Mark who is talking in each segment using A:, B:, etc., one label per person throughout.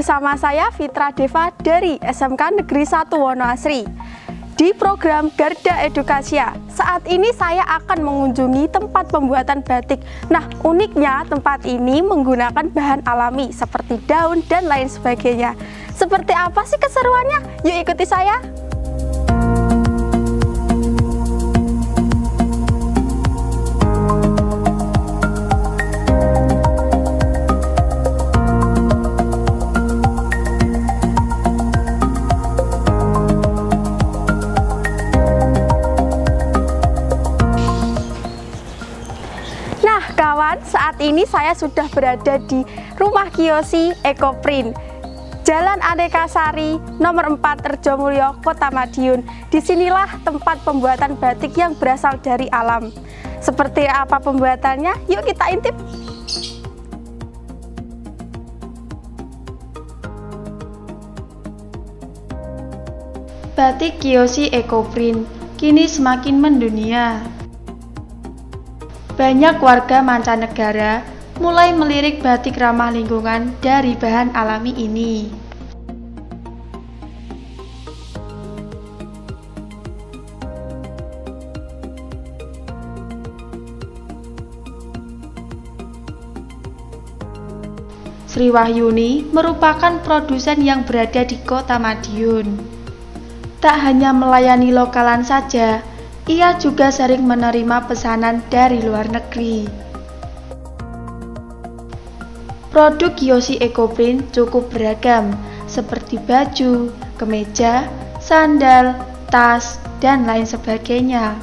A: bersama saya Fitra Deva dari SMK Negeri 1 Wonoasri. Di program Garda Edukasia, saat ini saya akan mengunjungi tempat pembuatan batik. Nah, uniknya tempat ini menggunakan bahan alami seperti daun dan lain sebagainya. Seperti apa sih keseruannya? Yuk ikuti saya. Kawan, saat ini saya sudah berada di rumah kiyosi Ekoprint, Jalan Aneka Sari, nomor 4 Rejomulyo, Kota Madiun. Disinilah tempat pembuatan batik yang berasal dari alam. Seperti apa pembuatannya? Yuk kita intip. Batik kiyosi Ekoprint kini semakin mendunia. Banyak warga mancanegara mulai melirik batik ramah lingkungan dari bahan alami ini. Sri Wahyuni merupakan produsen yang berada di Kota Madiun. Tak hanya melayani lokalan saja, ia juga sering menerima pesanan dari luar negeri. Produk kiyosi Ekoprint cukup beragam, seperti baju, kemeja, sandal, tas, dan lain sebagainya.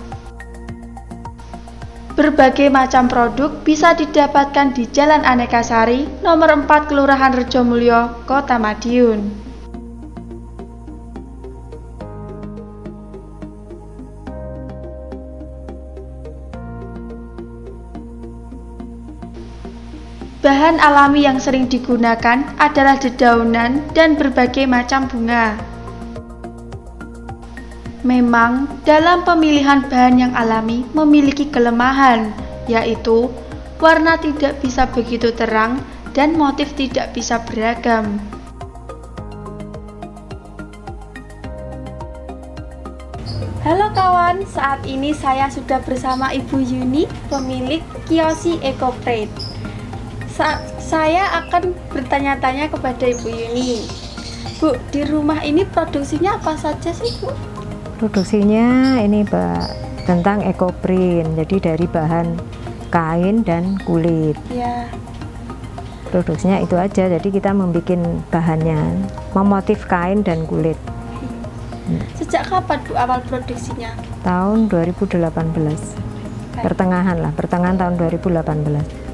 A: Berbagai macam produk bisa didapatkan di Jalan Aneka Sari, nomor 4 Kelurahan Rejomulyo, Kota Madiun. Bahan alami yang sering digunakan adalah dedaunan dan berbagai macam bunga. Memang, dalam pemilihan bahan yang alami memiliki kelemahan, yaitu warna tidak bisa begitu terang dan motif tidak bisa beragam. Halo kawan, saat ini saya sudah bersama Ibu Yuni, pemilik kiyosi Ekoprint. Saya akan bertanya-tanya kepada Ibu Yuni. Bu, di rumah ini produksinya apa saja sih, Bu?
B: Produksinya ini tentang Ekoprint, jadi dari bahan kain dan kulit.
A: Ya.
B: Produksinya itu aja, jadi kita membuat bahannya, memotif kain dan kulit.
A: Sejak kapan Bu awal produksinya?
B: Tahun 2018, pertengahan tahun 2018.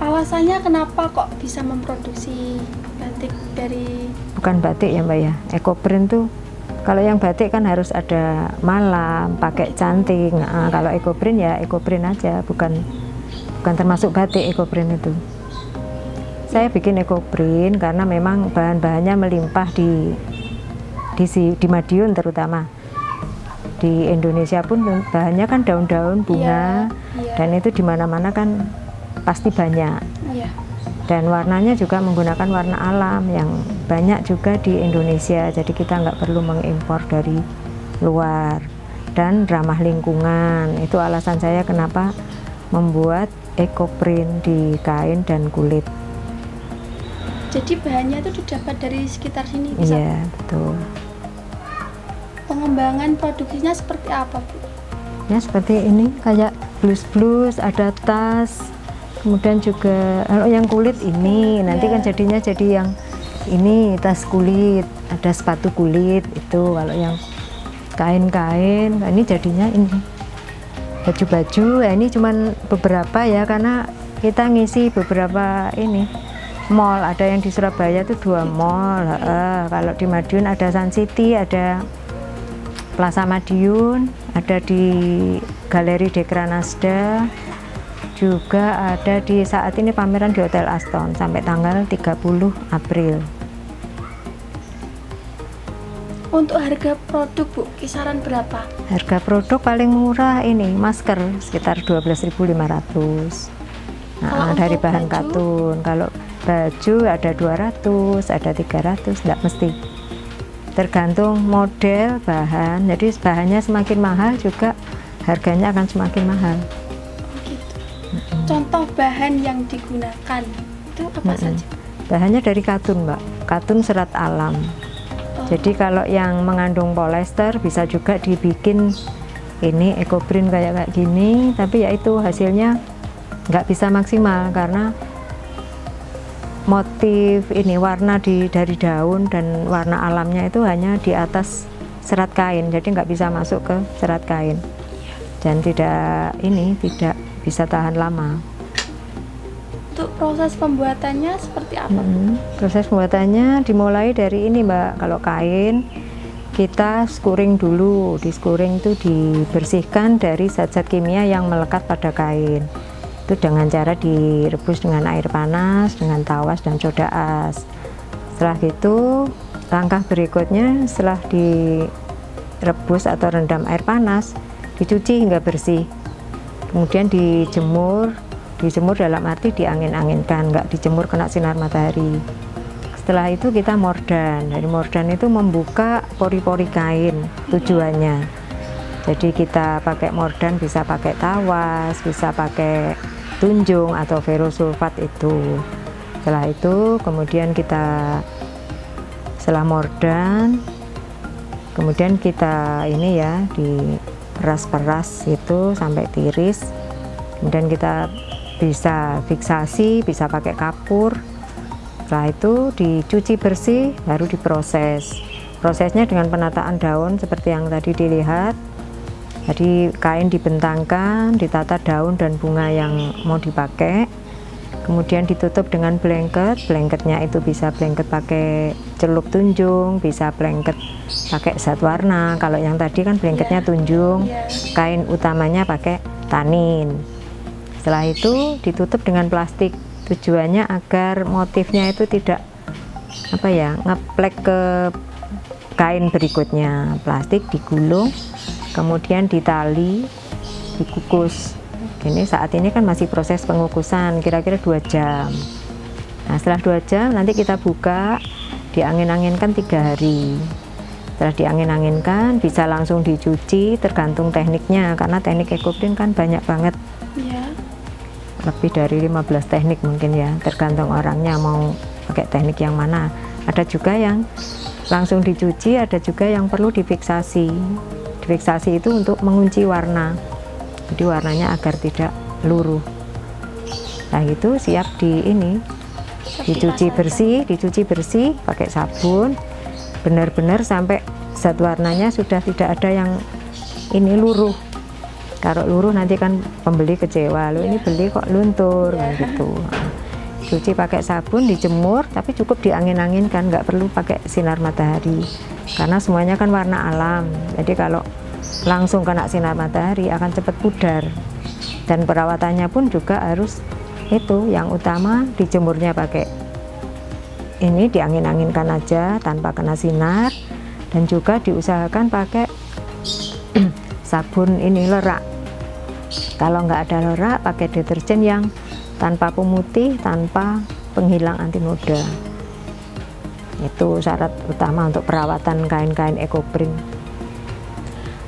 A: Alasannya kenapa kok bisa memproduksi batik dari...
B: Bukan batik ya Mbak ya, Ekoprint tuh kalau yang batik kan harus ada malam, pakai cantik. Nah, kalau Ekoprint ya Ekoprint aja, bukan termasuk batik Ekoprint itu. Saya bikin Ekoprint karena memang bahan-bahannya melimpah di Madiun terutama. Di Indonesia pun bahannya kan daun-daun, bunga, dan itu di mana-mana kan pasti banyak. Dan warnanya juga menggunakan warna alam yang banyak juga di Indonesia, jadi kita nggak perlu mengimpor dari luar, dan ramah lingkungan. Itu alasan saya kenapa membuat Ekoprint di kain dan kulit.
A: Jadi bahannya itu didapat dari sekitar sini?
B: Iya, betul.
A: Pengembangan produksinya seperti apa, Bu?
B: Ya seperti ini, kayak blus-blus, ada tas. Kemudian juga kalau yang kulit ini nanti kan jadinya jadi yang ini tas kulit, ada sepatu kulit itu. Kalau yang kain-kain ini jadinya ini baju-baju. Ini cuman beberapa ya, karena kita ngisi beberapa ini mall, ada yang di Surabaya itu 2 mall. Kalau di Madiun ada Sun City, ada Plaza Madiun, ada di Galeri Dekranasda, juga ada di saat ini pameran di Hotel Aston sampai tanggal 30 April.
A: Untuk harga produk, Bu, kisaran berapa?
B: Harga produk paling murah ini masker sekitar 12.500. Nah, dari bahan katun. Kalau baju ada 200, ada 300, tidak mesti. Tergantung model, bahan. Jadi bahannya semakin mahal juga harganya akan semakin mahal.
A: Contoh bahan yang digunakan itu apa saja?
B: Bahannya dari katun, Mbak. Katun serat alam. Jadi kalau yang mengandung polyester bisa juga dibikin ini ekoprint kayak gini, tapi ya itu hasilnya nggak bisa maksimal karena motif ini warna dari daun dan warna alamnya itu hanya di atas serat kain, jadi nggak bisa masuk ke serat kain dan tidak bisa tahan lama.
A: Untuk proses pembuatannya seperti apa?
B: Proses pembuatannya dimulai dari ini, Mbak. Kalau kain kita skuring dulu. Di skuring itu dibersihkan dari zat-zat kimia yang melekat pada kain. Itu dengan cara direbus dengan air panas, dengan tawas dan soda as. Setelah itu langkah berikutnya setelah direbus atau rendam air panas, dicuci hingga bersih. Kemudian dijemur dalam arti diangin-anginkan, nggak dijemur kena sinar matahari. Setelah itu kita mordan. Dari mordan itu membuka pori-pori kain tujuannya. Jadi kita pakai mordan bisa pakai tawas, bisa pakai tunjung atau ferrosulfat itu. Setelah itu kemudian setelah mordan, kemudian kita diperas-peras itu sampai tiris. Kemudian kita bisa fiksasi, bisa pakai kapur. Setelah itu dicuci bersih, baru diproses. Prosesnya dengan penataan daun seperti yang tadi dilihat. Jadi kain dibentangkan, ditata daun dan bunga yang mau dipakai. Kemudian ditutup dengan blanket. Blanketnya itu bisa blanket pakai celup tunjung, bisa blanket pakai zat warna. Kalau yang tadi kan blanketnya tunjung, kain utamanya pakai tanin. Setelah itu ditutup dengan plastik. Tujuannya agar motifnya itu tidak ngeplek ke kain berikutnya. Plastik digulung, kemudian ditali, dikukus. Ini saat ini kan masih proses pengukusan, kira-kira 2 jam. Nah, setelah 2 jam nanti kita buka, diangin-anginkan 3 hari. Setelah diangin-anginkan bisa langsung dicuci, tergantung tekniknya, karena teknik ekoprint kan banyak banget. Lebih dari 15 teknik mungkin ya, tergantung orangnya mau pakai teknik yang mana. Ada juga yang langsung dicuci, ada juga yang perlu difiksasi. Difiksasi itu untuk mengunci warna, jadi warnanya agar tidak luruh. Nah itu siap dicuci bersih pakai sabun, benar-benar sampai zat warnanya sudah tidak ada yang luruh. Kalau luruh nanti kan pembeli kecewa, lo ini beli kok luntur kan gitu. Cuci pakai sabun, dijemur, tapi cukup diangin-anginkan, nggak perlu pakai sinar matahari karena semuanya kan warna alam. Jadi kalau langsung kena sinar matahari akan cepat pudar. Dan perawatannya pun juga harus yang utama dijemurnya pakai diangin-anginkan aja tanpa kena sinar, dan juga diusahakan pakai sabun lerak. Kalau nggak ada lerak, pakai deterjen yang tanpa pemutih, tanpa penghilang anti noda. Itu syarat utama untuk perawatan kain-kain ekoprint.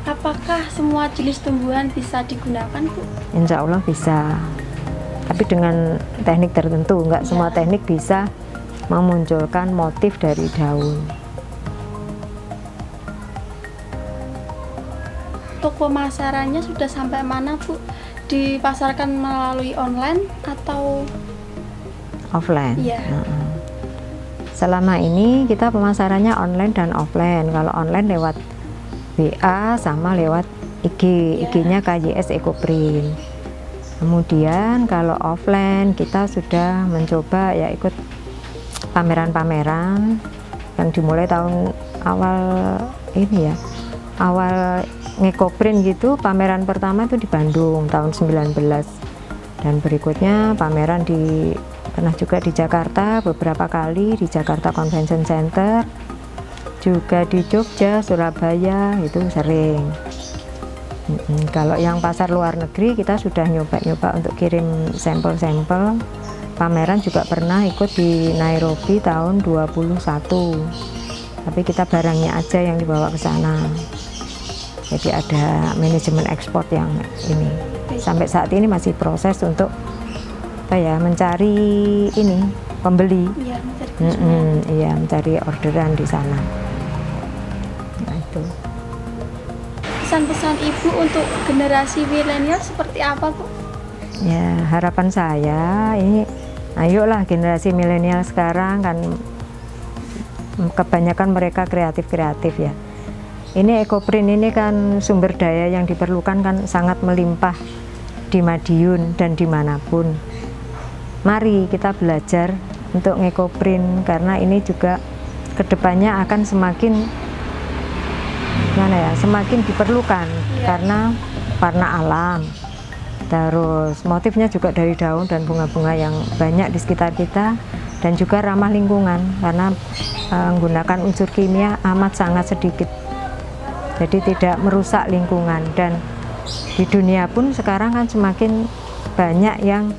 A: Apakah semua jenis tumbuhan bisa digunakan, Bu?
B: Insya Allah bisa, tapi dengan teknik tertentu. Nggak semua teknik bisa memunculkan motif dari daun.
A: Untuk pemasarannya sudah sampai mana, Bu? Dipasarkan melalui online atau
B: offline?
A: Iya.
B: Selama ini kita pemasarannya online dan offline. Kalau online lewat WA sama lewat IG, IG-nya KYS Ekoprint. Kemudian kalau offline kita sudah mencoba ikut pameran-pameran yang dimulai tahun awal awal ngekoprint gitu. Pameran pertama itu di Bandung tahun 19, dan berikutnya pameran pernah juga di Jakarta beberapa kali, di Jakarta Convention Center, juga di Jogja, Surabaya itu sering. Kalau yang pasar luar negeri kita sudah nyoba-nyoba untuk kirim sampel-sampel pameran juga pernah ikut di Nairobi tahun 21. Tapi kita barangnya aja yang dibawa ke sana. Jadi ada manajemen ekspor yang ini. Sampai saat ini masih proses untuk apa ya, mencari ini pembeli.
A: Iya, mencari konsumen.
B: Iya, mencari orderan di sana. Nah, itu.
A: Pesan-pesan Ibu untuk generasi milenial seperti apa, Bu?
B: Ya, harapan saya ini, ayolah generasi milenial sekarang kan kebanyakan mereka kreatif-kreatif ya. Ini ekoprint ini kan sumber daya yang diperlukan kan sangat melimpah di Madiun dan dimanapun. Mari kita belajar untuk ngekoprint karena ini juga kedepannya akan semakin semakin diperlukan karena warna alam. Terus motifnya juga dari daun dan bunga-bunga yang banyak di sekitar kita dan juga ramah lingkungan karena menggunakan unsur kimia amat sangat sedikit. Jadi tidak merusak lingkungan dan di dunia pun sekarang kan semakin banyak yang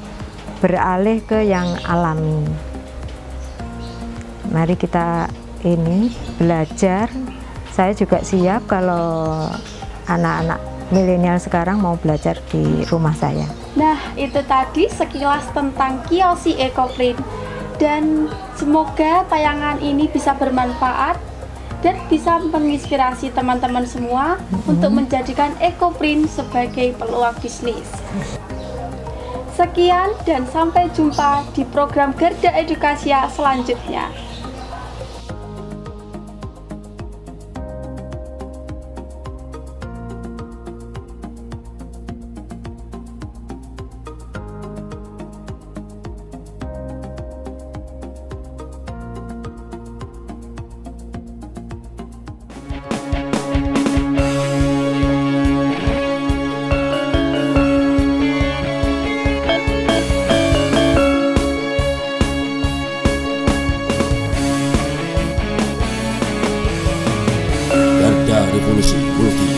B: beralih ke yang alami. Mari kita ini belajar. Saya juga siap kalau anak-anak milenial sekarang mau belajar di rumah saya.
A: Nah, itu tadi sekilas tentang Kiyoshi Ecoprint. Dan semoga tayangan ini bisa bermanfaat dan bisa menginspirasi teman-teman semua untuk menjadikan Ecoprint sebagai peluang bisnis. Sekian dan sampai jumpa di program Garda Edukasia selanjutnya.
C: Garda Revolusi Multi